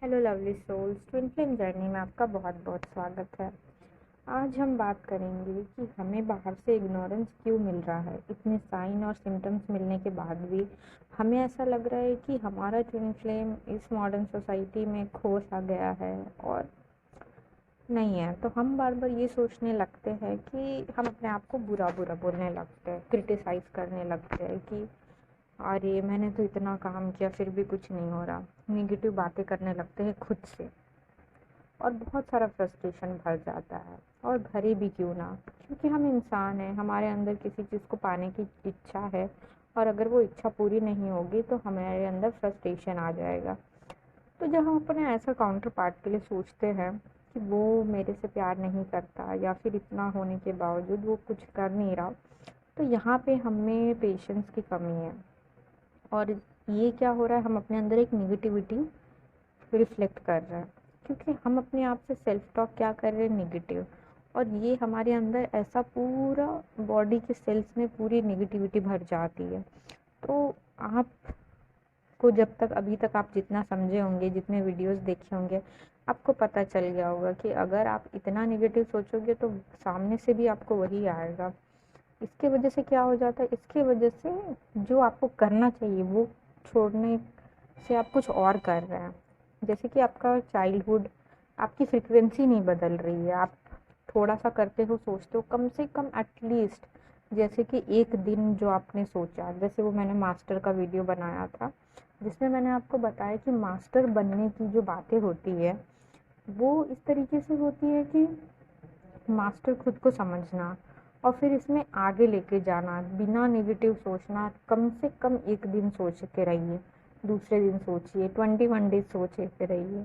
Hello lovely souls, twin flame journey में आपका बहुत बहुत स्वागत है। आज हम बात करेंगे कि हमें बाहर से इग्नोरेंस क्यों मिल रहा है। इतने साइन और सिम्टम्स मिलने के बाद भी हमें ऐसा लग रहा है कि हमारा ट्विन फ्लेम इस मॉडर्न सोसाइटी में खो सा गया है और नहीं है। तो हम बार बार ये सोचने लगते हैं कि हम अपने आप को बुरा बुरा बोलने लगते हैं, क्रिटिसाइज़ करने लगते हैं कि अरे मैंने तो इतना काम किया फिर भी कुछ नहीं हो रहा। नेगेटिव बातें करने लगते हैं खुद से और बहुत सारा फ्रस्ट्रेशन भर जाता है। और भरे भी क्यों ना, क्योंकि हम इंसान हैं, हमारे अंदर किसी चीज़ को पाने की इच्छा है और अगर वो इच्छा पूरी नहीं होगी तो हमारे अंदर फ्रस्ट्रेशन आ जाएगा। तो जब हम अपने ऐसा काउंटर पार्ट के लिए सोचते हैं कि वो मेरे से प्यार नहीं करता या फिर इतना होने के बावजूद वो कुछ कर नहीं रहा, तो यहाँ पे हमें पेशेंस की कमी है। और ये क्या हो रहा है, हम अपने अंदर एक निगेटिविटी रिफ्लेक्ट कर रहे हैं क्योंकि हम अपने आप से सेल्फ टॉक क्या कर रहे हैं, नेगेटिव। और ये हमारे अंदर ऐसा पूरा बॉडी के सेल्स में पूरी नेगेटिविटी भर जाती है। तो आपको जब तक अभी तक आप जितना समझे होंगे, जितने वीडियोस देखे होंगे, आपको पता चल गया होगा कि अगर आप इतना नेगेटिव सोचोगे तो सामने से भी आपको वही आएगा। इसके वजह से क्या हो जाता है, इसके वजह से जो आपको करना चाहिए वो छोड़ने से आप कुछ और कर रहे हैं। जैसे कि आपका चाइल्डहुड, आपकी फ्रीक्वेंसी नहीं बदल रही है। आप थोड़ा सा करते हो, सोचते हो, कम से कम एटलीस्ट जैसे कि एक दिन जो आपने सोचा, जैसे वो मैंने मास्टर का वीडियो बनाया था जिसमें मैंने आपको बताया कि मास्टर बनने की जो बातें होती है वो इस तरीके से होती है कि मास्टर खुद को समझना और फिर इसमें आगे लेके जाना, बिना नेगेटिव सोचना। कम से कम एक दिन सोच के रहिए, दूसरे दिन सोचिए, 21 डेज सोचे के रहिए।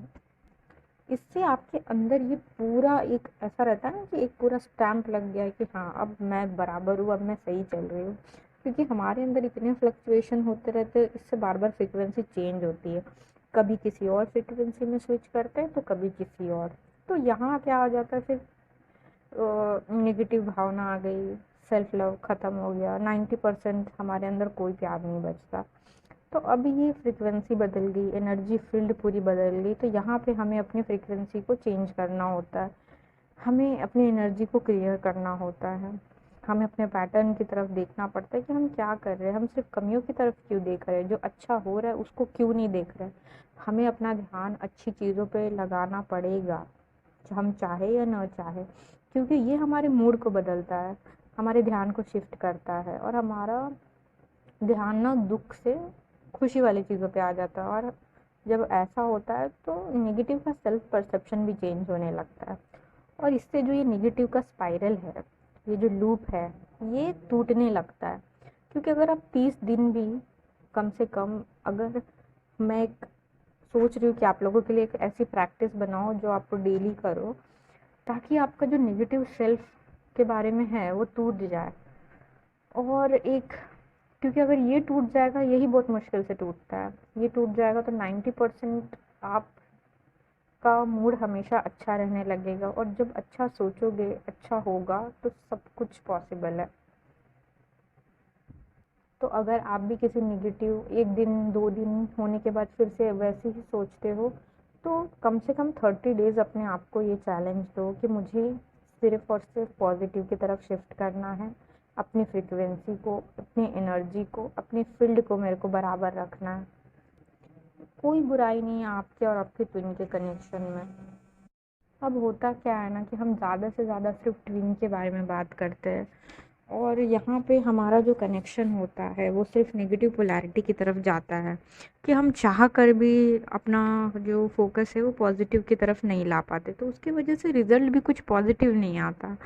इससे आपके अंदर ये पूरा एक ऐसा रहता है ना कि एक पूरा स्टैम्प लग गया है कि हाँ अब मैं बराबर हूँ, अब मैं सही चल रही हूँ। क्योंकि हमारे अंदर इतने फ्लक्चुएशन होते रहते हैं, इससे बार बार फ्रिक्वेंसी चेंज होती है। कभी किसी और फ्रिक्वेंसी में स्विच करते हैं तो कभी किसी और। तो यहाँ क्या आ जाता है, फिर नेगेटिव भावना आ गई, सेल्फ लव ख़त्म हो गया, 90% हमारे अंदर कोई प्यार नहीं बचता। तो अब ये फ्रीक्वेंसी बदल गई, एनर्जी फील्ड पूरी बदल गई। तो यहाँ पे हमें अपनी फ्रीक्वेंसी को चेंज करना होता है, हमें अपनी एनर्जी को क्लियर करना होता है, हमें अपने पैटर्न की तरफ देखना पड़ता है कि हम क्या कर रहे हैं। हम सिर्फ कमियों की तरफ क्यों देख रहे हैं, जो अच्छा हो रहा है उसको क्यों नहीं देख रहे। हमें अपना ध्यान अच्छी चीज़ों पे लगाना पड़ेगा, हम चाहे या न चाहे, क्योंकि ये हमारे मूड को बदलता है, हमारे ध्यान को शिफ्ट करता है और हमारा ध्यान ना दुख से खुशी वाली चीज़ों पे आ जाता है। और जब ऐसा होता है तो नेगेटिव का सेल्फ परसेप्शन भी चेंज होने लगता है और इससे जो ये नेगेटिव का स्पाइरल है, ये जो लूप है, ये टूटने लगता है। क्योंकि अगर आप 30 दिन भी कम से कम, अगर मैं एक सोच रही हूँ कि आप लोगों के लिए एक ऐसी प्रैक्टिस बनाओ जो आपको डेली करो, ताकि आपका जो नेगेटिव सेल्फ के बारे में है वो टूट जाए। और एक, क्योंकि अगर ये टूट जाएगा, यही बहुत मुश्किल से टूटता है, ये टूट जाएगा तो 90% आपका मूड हमेशा अच्छा रहने लगेगा। और जब अच्छा सोचोगे, अच्छा होगा तो सब कुछ पॉसिबल है। तो अगर आप भी किसी नेगेटिव एक दिन 2 दिन होने के बाद फिर से वैसे ही सोचते हो, तो कम से कम 30 डेज़ अपने आप को ये चैलेंज दो कि मुझे सिर्फ और सिर्फ पॉजिटिव की तरफ शिफ्ट करना है। अपनी फ्रीक्वेंसी को, अपनी एनर्जी को, अपनी फील्ड को मेरे को बराबर रखना है। कोई बुराई नहीं है आपके और आपके ट्विन के कनेक्शन में। अब होता क्या है ना कि हम ज़्यादा से ज़्यादा सिर्फ ट्विन के बारे में बात करते हैं और यहाँ पे हमारा जो कनेक्शन होता है वो सिर्फ नेगेटिव पोलैरिटी की तरफ जाता है कि हम चाह कर भी अपना जो फोकस है वो पॉजिटिव की तरफ नहीं ला पाते, तो उसकी वजह से रिज़ल्ट भी कुछ पॉजिटिव नहीं आता।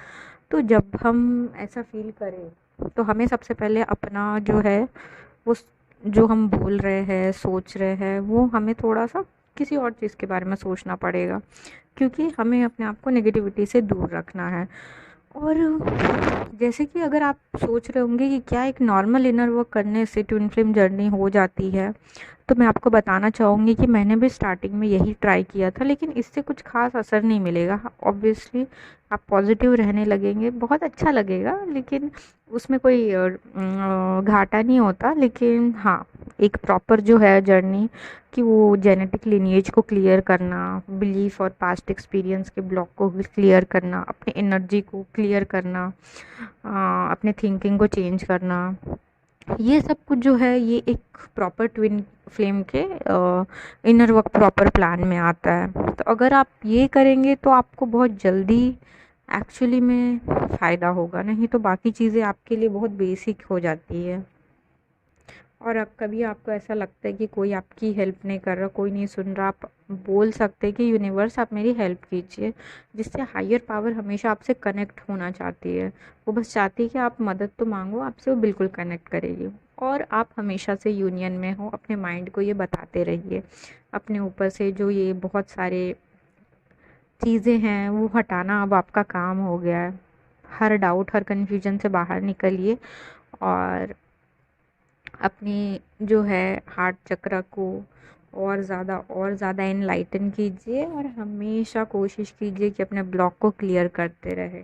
तो जब हम ऐसा फील करें तो हमें सबसे पहले अपना जो है वो जो हम बोल रहे हैं, सोच रहे हैं, वो हमें थोड़ा सा किसी और चीज़ के बारे में सोचना पड़ेगा, क्योंकि हमें अपने आप को नेगेटिविटी से दूर रखना है। और जैसे कि अगर आप सोच रहे होंगे कि क्या एक नॉर्मल इनर वर्क करने से ट्विन फ्लेम जर्नी हो जाती है, तो मैं आपको बताना चाहूँगी कि मैंने भी स्टार्टिंग में यही ट्राई किया था, लेकिन इससे कुछ ख़ास असर नहीं मिलेगा। ऑब्वियसली आप पॉज़िटिव रहने लगेंगे, बहुत अच्छा लगेगा, लेकिन उसमें कोई घाटा नहीं होता। लेकिन हाँ, एक प्रॉपर जो है जर्नी कि वो जेनेटिक लिनिएज को क्लियर करना, बिलीफ और पास्ट एक्सपीरियंस के ब्लॉक को क्लियर करना, अपनी एनर्जी को क्लियर करना, अपने थिंकिंग को चेंज करना, ये सब कुछ जो है ये एक प्रॉपर ट्विन फ्लेम के इनर वर्क प्रॉपर प्लान में आता है। तो अगर आप ये करेंगे तो आपको बहुत जल्दी एक्चुअली में फ़ायदा होगा, नहीं तो बाकी चीज़ें आपके लिए बहुत बेसिक हो जाती है। और अब कभी आपको ऐसा लगता है कि कोई आपकी हेल्प नहीं कर रहा, कोई नहीं सुन रहा, आप बोल सकते हैं कि यूनिवर्स आप मेरी हेल्प कीजिए। जिससे हायर पावर हमेशा आपसे कनेक्ट होना चाहती है, वो बस चाहती है कि आप मदद तो मांगो, आपसे वो बिल्कुल कनेक्ट करेगी। और आप हमेशा से यूनियन में हो, अपने माइंड को ये बताते रहिए। अपने ऊपर से जो ये बहुत सारे चीज़ें हैं वो हटाना अब आपका काम हो गया है। हर डाउट, हर कन्फ्यूजन से बाहर निकलिए और अपनी जो है हार्ट चक्र को और ज़्यादा एनलाइटन कीजिए और हमेशा कोशिश कीजिए कि अपने ब्लॉक को क्लियर करते रहे।